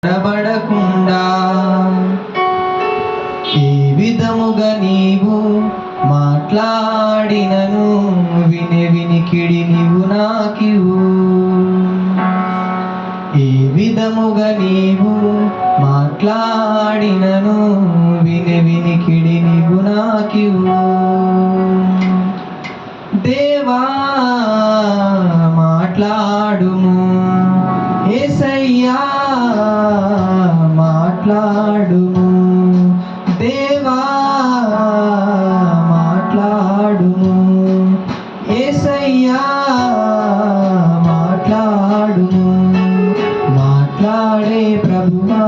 తడబడకుండా ఏ విధముగా నీవు మాట్లాడినను వినికిడి నీవు నాకివు. ఏ విధముగా నీవు మాట్లాడినను వినికిడి నీవు నాకివు. దేవా మాట్లాడుము, యేసయ్యా మాట్లాడుము, దేవా మాట్లాడుము, యేసయ్యా మాట్లాడుము. మాట్లాడే ప్రభువా